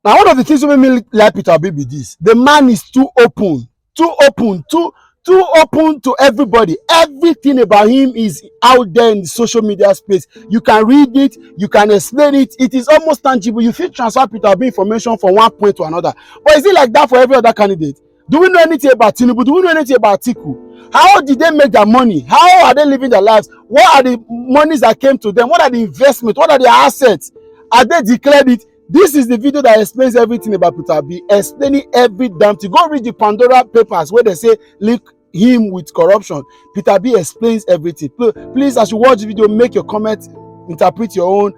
Now, one of the things that make me like Peter Obi be this: the man is too open, too open to everybody. Everything about him is out there in the social media space. You can read it, you can explain it. It is almost tangible. You feel transfer Peter Obi information from one point to another. But is it like that for every other candidate? Do we know anything about Tinubu? Do we know anything about Atiku? How did they make their money? How are they living their lives? What are the monies that came to them? What are the investments? What are the assets? Are they declared it? This is the video that explains everything about Peter Obi, explaining every damn thing. Go read the Pandora Papers where they say link him with corruption. Peter Obi explains everything. Please, as you watch the video, make your comment, interpret your own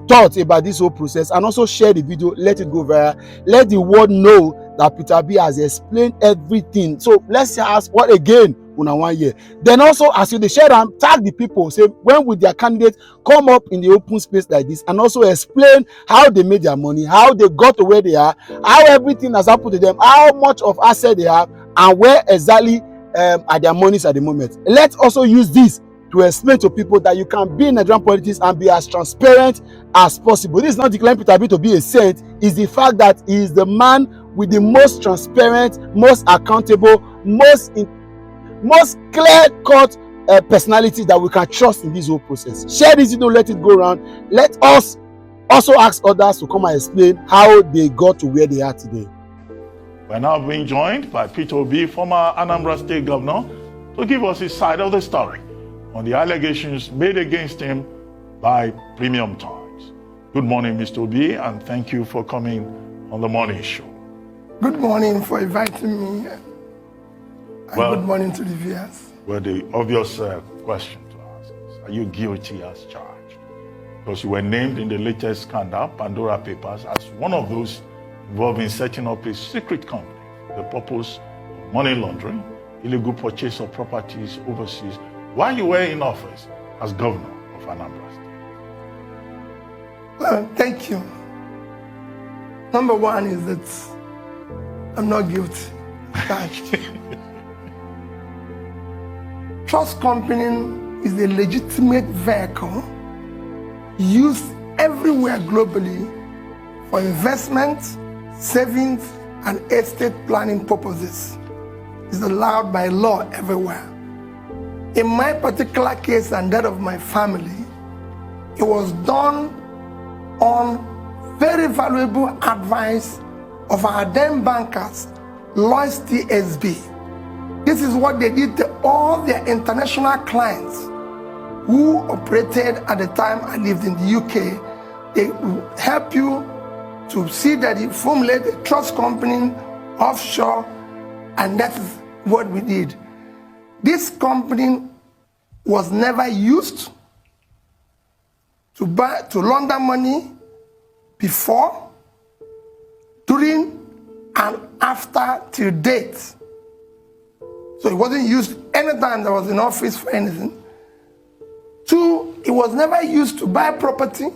thoughts about this whole process, and also share the video. Let it go viral. Let the world know that Peter Obi has explained everything. So let's ask what again una 1 year. Then also, as you share and tag the people, say when will their candidate come up in the open space like this, and also explain how they made their money, how they got to where they are, how everything has happened to them, how much of asset they have, and where exactly are their monies at the moment. Let's also use this to explain to people that you can be in Nigerian politics and be as transparent as possible. This is not declaring Peter Obi to be a saint. It's the fact that he is the man with the most transparent, most accountable, most clear-cut personality that we can trust in this whole process. Share this video, let it go around. Let us also ask others to come and explain how they got to where they are today. We're now being joined by Peter Obi, former Anambra State Governor, to give us his side of the story on the allegations made against him by Premium Times. Good morning, Mr. Obi, and thank you for coming on the morning show. Good morning for inviting me, and good morning to the viewers. Well, the obvious question to ask is, are you guilty as charged? Because you were named in the latest scandal, Pandora Papers, as one of those involved in setting up a secret company for the purpose of money laundering, illegal purchase of properties overseas, while you were in office as governor of Anambra State. Well, thank you. Number one is that I'm not guilty. Trust company is a legitimate vehicle used everywhere globally for investment, savings, and estate planning purposes. It's allowed by law everywhere. In my particular case and that of my family, it was done on very valuable advice of our then bankers, Lloyds TSB. This is what they did to all their international clients who operated at the time I lived in the UK. They help you to see that you formulate a trust company offshore, and that is what we did. This company was never used to launder money before, during, and after till date. So it wasn't used anytime I was in office for anything. Two, it was never used to buy property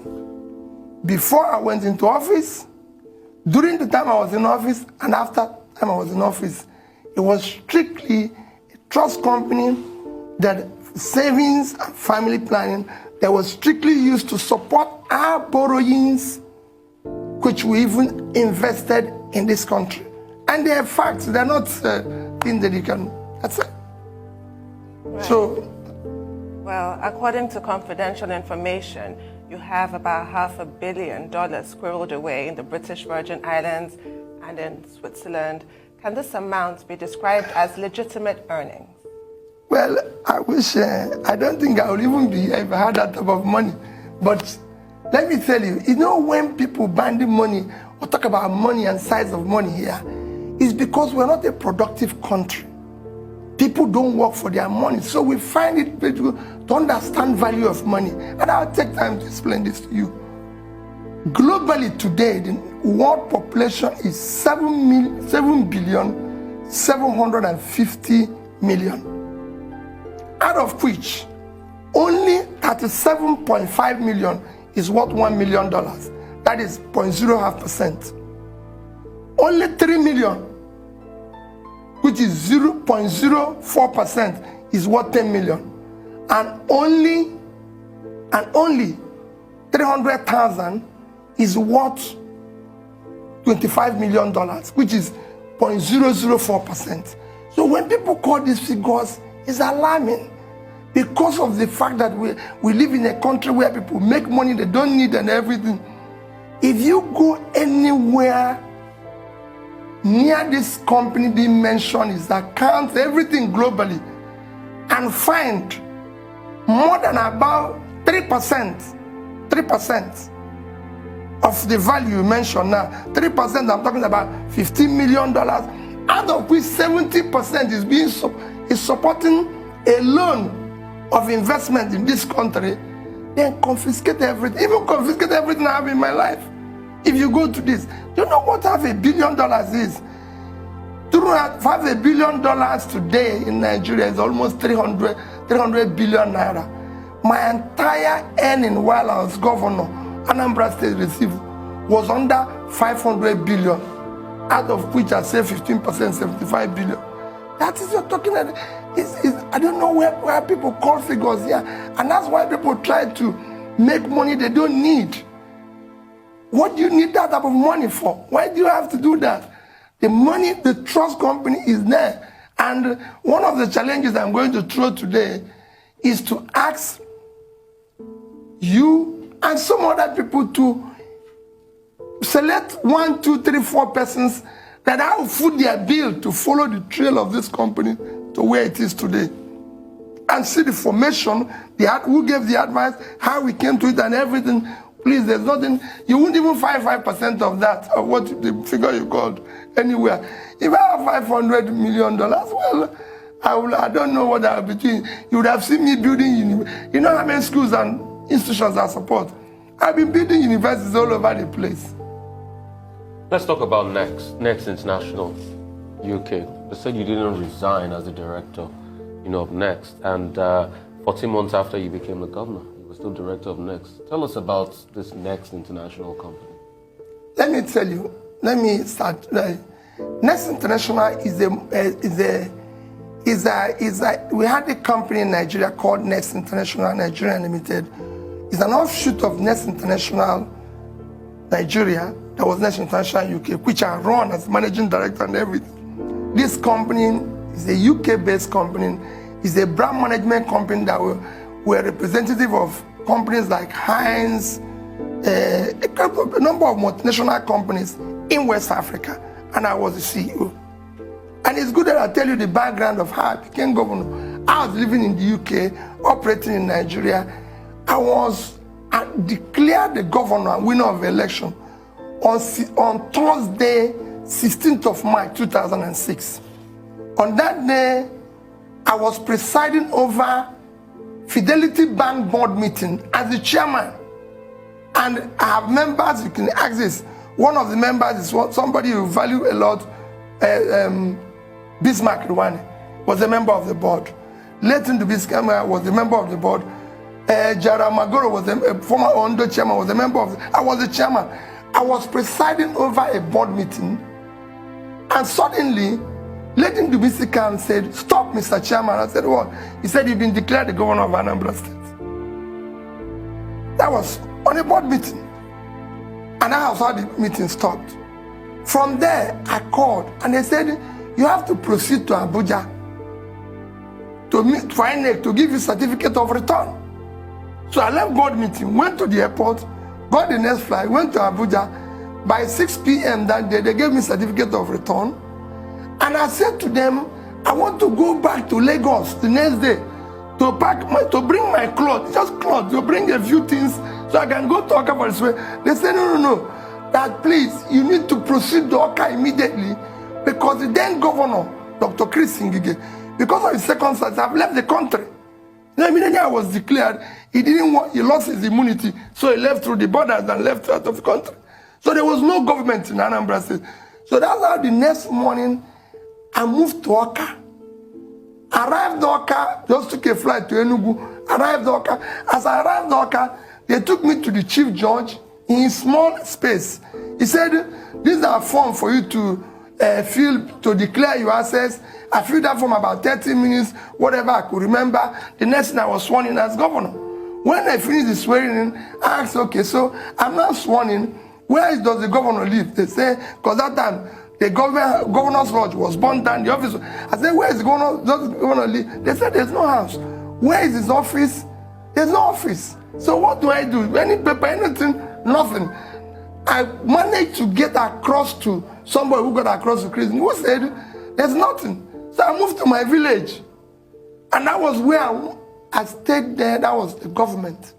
before I went into office, during the time I was in office, and after the time I was in office. It was strictly a trust company that savings and family planning that was strictly used to support our borrowings, which we even invested in this country. And they are facts, they're not things that you can, that's it. Right. So, well, according to confidential information, you have about $500 million squirreled away in the British Virgin Islands and in Switzerland. Can this amount be described as legitimate earnings? well, I wish, I don't think I would even be here if I had that type of money. But let me tell you, when people banding money or talk about money and size of money here, it's because we're not a productive country. People don't work for their money. So we find it difficult to understand value of money. And I'll take time to explain this to you. Globally today, the world population is 7,750,000,000, out of which only 37.5 million is worth $1 million. That is 0.05%. Only 3 million, which is 0.04%, is worth 10 million. And only 300,000 is worth $25 million, which is 0.004%. So when people call these figures, it's alarming because of the fact that we live in a country where people make money they don't need and everything. If you go anywhere near this company being mentioned, his accounts, everything globally, and find more than about 3% of the value you mentioned now, 3%, I'm talking about $15 million, out of which 70% is supporting a loan of investment in this country, then confiscate everything, even confiscate everything I have in my life. If you go to this, do you know what $500 million is? $500 billion today in Nigeria is almost 300 billion naira. My entire earning while I was governor, Anambra State received, was under 500 billion, out of which I say 15%, 75 billion. That is you're talking about. I don't know where people call figures here, and that's why people try to make money they don't need. What do you need that type of money for? Why do you have to do that? The money, the trust company is there. And one of the challenges I'm going to throw today is to ask you and some other people to select 1, 2, 3, 4 persons that have foot their bill to follow the trail of this company to where it is today. And see the formation, who gave the advice, how we came to it and everything. Please, there's nothing, you wouldn't even find 5% of that, of what the figure you called anywhere. If I have $500 million, well, I don't know what I would be doing. You would have seen me building, you know how many schools and institutions I support? I've been building universities all over the place. Let's talk about Next International UK. They said you didn't resign as the director, of Next, and 14 months after you became the governor, you were still director of Next. Tell us about this Next International company. Let me tell you. Let me start. Next International we had a company in Nigeria called Next International Nigeria Limited. It's an offshoot of Next International Nigeria. That was Next International UK, which I run as managing director and everything. This company is a UK-based company. It's a brand management company that we're representative of companies like Heinz, a number of multinational companies in West Africa, and I was the CEO. And it's good that I tell you the background of how I became governor. I was living in the UK, operating in Nigeria. I declared the governor winner of the election on Thursday, 16th of March 2006. On that day, I was presiding over Fidelity Bank board meeting as the chairman. And I have members, you can access. One of the members is somebody you value a lot, Bismarck Rwani was a member of the board. Leighton Dubiscama was a member of the board. Jara Magoro was a former Ondo chairman, was a member of I was the chairman. I was presiding over a board meeting, and suddenly Leighton Dubiscama said, "Stop, Mr. Chairman." I said, "What?" He said, "You've been declared the governor of Anambra State." That was on a board meeting. And that's how the meeting stopped. From there, I called and they said, "You have to proceed to Abuja to meet for INEC to give you certificate of return." So I left board meeting, went to the airport, got the next flight, went to Abuja. By 6 p.m. that day, they gave me certificate of return. And I said to them, I want to go back to Lagos the next day to bring my clothes, just clothes, to bring a few things so I can go to Oka for this way. They said, no, that please, you need to proceed to Oka immediately because the then governor, Dr. Chris Ngige, because of his circumstances, I've left the country. Immediately I was declared, he lost his immunity, so he left through the borders and left out of the country. So there was no government in Anambra State. So that's how the next morning I moved to Oka. Arrived in Oka, just took a flight to Enugu, arrived in Oka. As I arrived in Oka, they took me to the chief judge in a small space. He said, "These are forms for you to fill to declare your assets." I filled that form about 30 minutes, whatever I could remember. The next thing I was sworn in as governor. When I finished the swearing in, I asked, okay, so I'm not sworn in. Where does the governor live? They say, because that time the governor's lodge was burned down. The office. I said, where is the governor? Does the governor live? They said, there's no house. Where is his office? There's no office. So what do I do? Any paper, anything, nothing. I managed to get across to somebody who got across to prison. Who said, there's nothing. So I moved to my village. And that was where I stayed there. That was the government.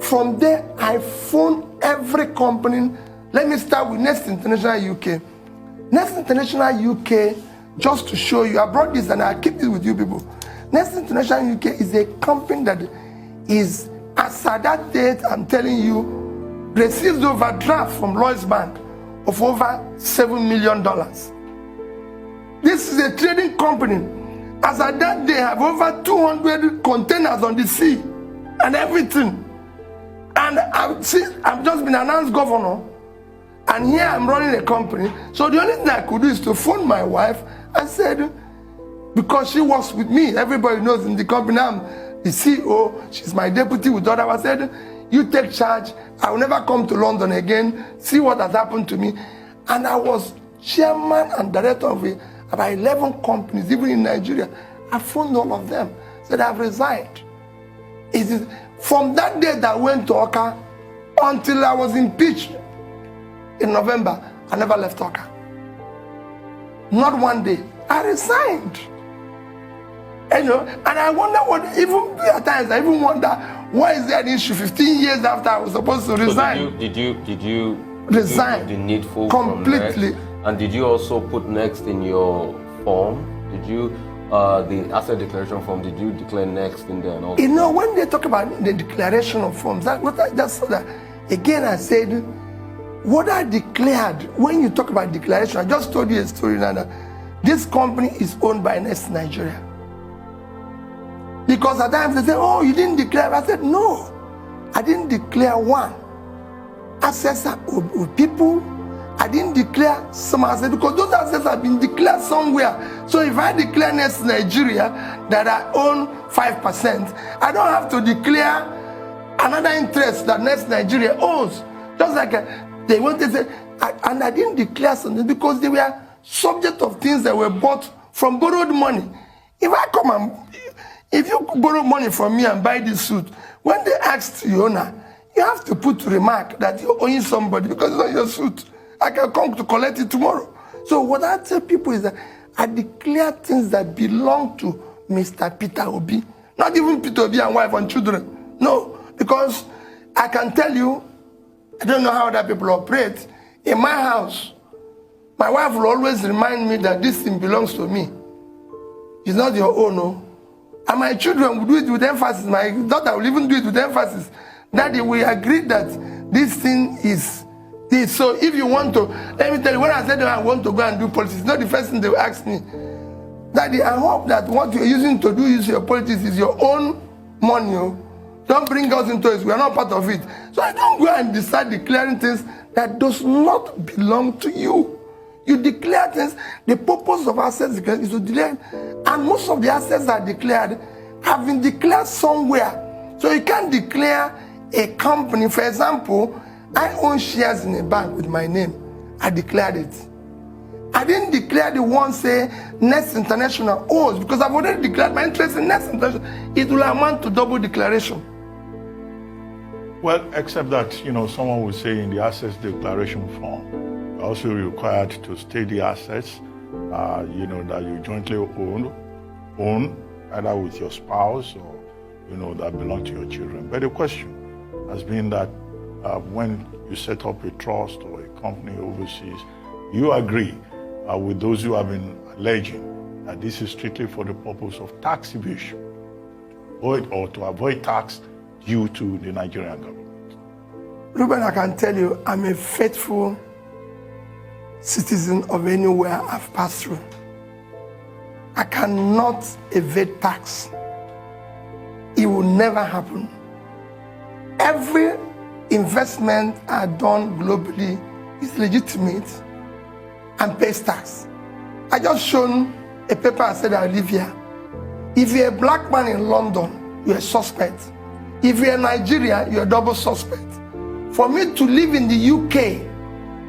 From there, I phoned every company. Let me start with Next International UK. Next International UK, just to show you, I brought this and I keep this with you people. Next International UK is a company that is, as at that date, I'm telling you, receives overdraft from Lloyds Bank of over $7 million. This is a trading company. As at that day, have over 200 containers on the sea and everything. And I've just been announced governor, and here I'm running a company. So the only thing I could do is to phone my wife and said, because she works with me, everybody knows in the company, I'm the CEO, she's my deputy with other. I said, you take charge, I will never come to London again, see what has happened to me. And I was chairman and director of about 11 companies, even in Nigeria. I phoned all of them, said I've resigned. It is from that day that I went to Oka until I was impeached in November, I never left Oka. Not one day. I resigned. You know, and I wonder what, even at times, I even wonder, why is there an issue 15 years after I was supposed to resign? So did you resign? The needful completely. From Next? And did you also put Next in your form? Did you, the asset declaration form, did you declare Next in there? And all you know, when they talk about the declaration of forms, that's so that, again, I said, what I declared, when you talk about declaration, I just told you a story now that this company is owned by Next Nigeria. Because at times they say, oh, you didn't declare. I said, no, I didn't declare one. Assets with people, I didn't declare some assets because those assets have been declared somewhere. So if I declare Next Nigeria that I own 5%, I don't have to declare another interest that Next Nigeria owns. Just like they want to say, and I didn't declare something because they were subject of things that were bought from borrowed money. If I come and if you borrow money from me and buy this suit, when they ask the owner, you have to put remark that you're owing somebody because it's not your suit. I can come to collect it tomorrow. So what I tell people is that I declare things that belong to Mr. Peter Obi. Not even Peter Obi and wife and children. No, because I can tell you, I don't know how other people operate. In my house, my wife will always remind me that this thing belongs to me. It's not your own, no. And my children will do it with emphasis. My daughter will even do it with emphasis. Daddy, we agreed that this thing is this. So if you want to, let me tell you, when I said I want to go and do politics, it's not the first thing they will ask me. Daddy, I hope that what you're using to do use your politics is your own money. Don't bring us into it. We are not part of it. So I don't go and decide declaring things that does not belong to you. You declare things. The purpose of assets declared is to declare, and most of the assets that are declared have been declared somewhere. So you can't declare a company. For example, I own shares in a bank with my name. I declared it. I didn't declare the one say Next International owns because I've already declared my interest in Next International. It will amount to double declaration. Well, except that, you know, someone would say in the assets declaration form, you're also required to state the assets, you know, that you jointly own, either with your spouse or, you know, that belong to your children. But the question has been that when you set up a trust or a company overseas, you agree with those who have been alleging that this is strictly for the purpose of tax evasion or to avoid tax due to the Nigerian government. Ruben, I can tell you, I'm a faithful citizen of anywhere I've passed through. I cannot evade tax. It will never happen. Every investment I've done globally is legitimate and pays tax. I just shown a paper and said I live here. If you're a black man in London, you're a suspect. If you're in Nigeria, you're a double suspect. For me to live in the UK,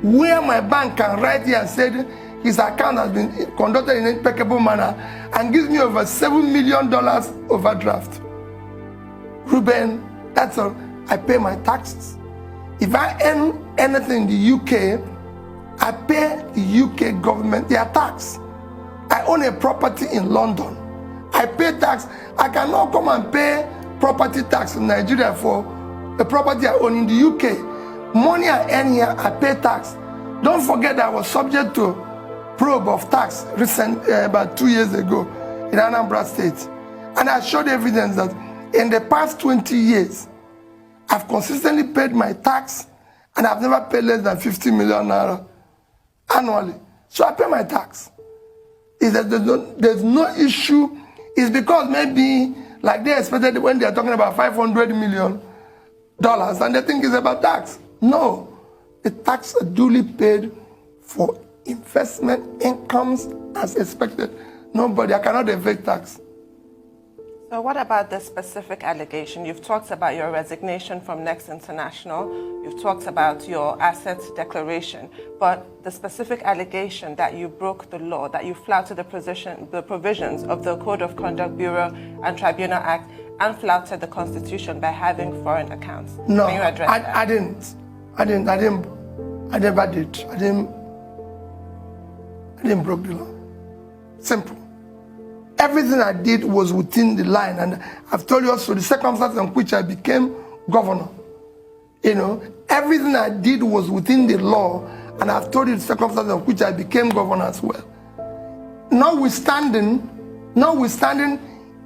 where my bank can write here and say his account has been conducted in an impeccable manner and gives me over $7 million overdraft. Ruben, that's all. I pay my taxes. If I earn anything in the UK, I pay the UK government their tax. I own a property in London. I pay tax. I cannot come and pay property tax in Nigeria for the property I own in the UK. Money I earn here, I pay tax. Don't forget that I was subject to probe of tax about 2 years ago in Anambra State. And I showed evidence that in the past 20 years, I've consistently paid my tax and I've never paid less than 50 million naira annually. So I pay my tax. There's no issue. It's because maybe like they expected when they're talking about $500 million and they think it's about tax. No, the tax are duly paid for investment incomes as expected. I cannot evade tax. So what about the specific allegation? You've talked about your resignation from Next International. You've talked about your assets declaration. But the specific allegation that you broke the law, that you flouted the provisions of the Code of Conduct Bureau and Tribunal Act and flouted the Constitution by having foreign accounts. No, Can you address that? I didn't. I never did. I didn't break the law. Simple. Everything I did was within the line, and I've told you also the circumstances in which I became governor. Everything I did was within the law, and I've told you the circumstances in which I became governor as well. Notwithstanding,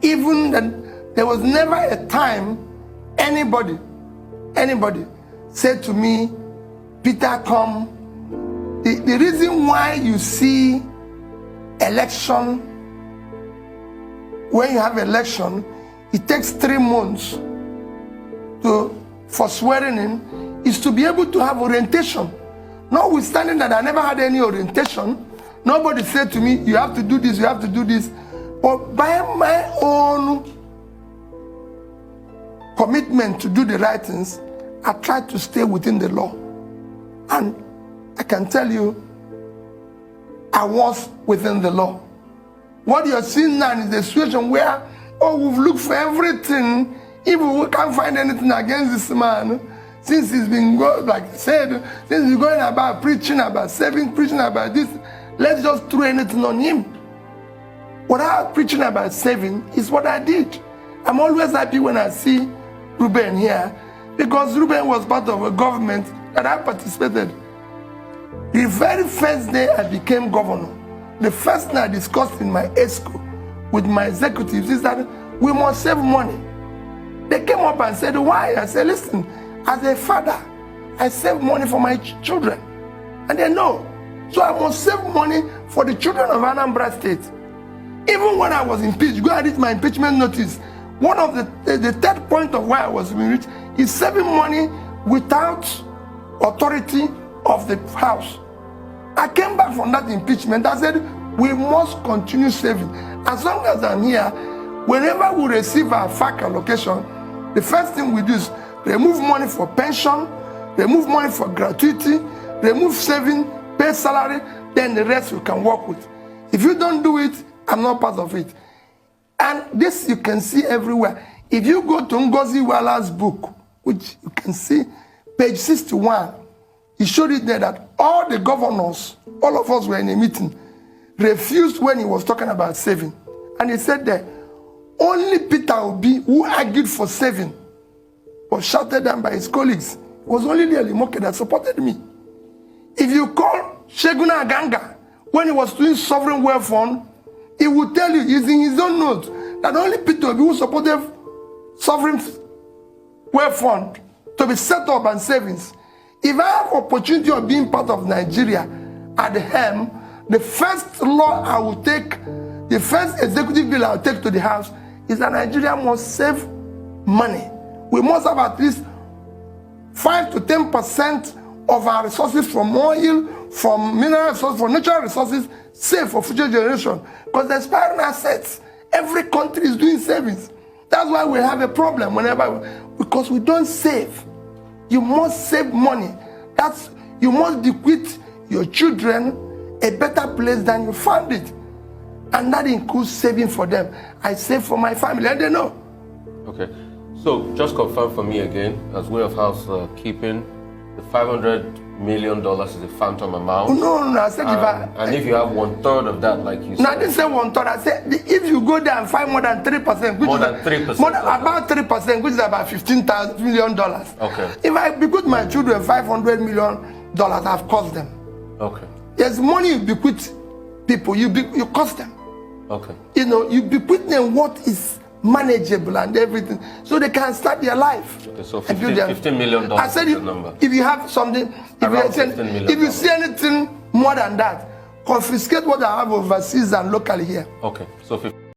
even that there was never a time anybody said to me, Peter, come. The reason why you see election, when you have election, it takes 3 months for swearing in, is to be able to have orientation. Notwithstanding that I never had any orientation, nobody said to me, you have to do this, you have to do this. But by my own commitment to do the right things, I tried to stay within the law. And I can tell you, I was within the law. What you're seeing now is a situation where, we've looked for everything. If we can't find anything against this man, since he's been, since he's going about preaching about saving, preaching about this, let's just throw anything on him. What I'm preaching about saving is what I did. I'm always happy when I see Ruben here, because Ruben was part of a government that I participated. The very first day I became governor, the first thing I discussed in my ESCO with my executives is that we must save money. They came up and said, why? I said, listen, as a father, I save money for my children. And they know. So I must save money for the children of Anambra State. Even when I was impeached, go and read my impeachment notice. One of the third point of why I was impeached is saving money without authority of the House. I came back from that impeachment. I said, we must continue saving. As long as I'm here, whenever we receive our FAC allocation, the first thing we do is remove money for pension, remove money for gratuity, remove saving, pay salary, then the rest we can work with. If you don't do it, I'm not part of it. And this you can see everywhere. If you go to Ngozi Wala's book, which you can see, page 61, he showed it there that all the governors, all of us were in a meeting, refused when he was talking about saving. And he said that only Peter Obi, who argued for saving, was shouted down by his colleagues. It was only Lee Alimoke that supported me. If you call Sheguna Aganga, when he was doing sovereign wealth fund, he would tell you, he's in his own notes, that only Peter Obi who supported sovereign wealth fund to be set up and savings. If I have opportunity of being part of Nigeria at the helm, the first law I will take, the first executive bill I will take to the House is that Nigeria must save money. We must have at least 5 to 10% of our resources from oil, from mineral resources, from natural resources, saved for future generation. Because the expiring assets, every country is doing savings. That's why we have a problem whenever we because we don't save. You must save money. You must bequeath your children a better place than you found it. And that includes saving for them. I save for my family, and they know. Okay. So just confirm for me again, as way of housekeeping, the $500 million is a phantom amount. No, I said and if you have 1/3 of that, like you said. No, I didn't say 1/3. I said if you go there and find more than 3%, More than 3%. About 3%, which is about $15 million. Okay. If I bequeath my children $500 million, I've cost them. Okay. There's money you bequeath people, you cost them. Okay. You know, you bequeath them what is manageable and everything, so they can start their life. Okay, so $15 million I said is the number. If you have something, if you see anything more than that, confiscate what I have overseas and locally here. Okay, so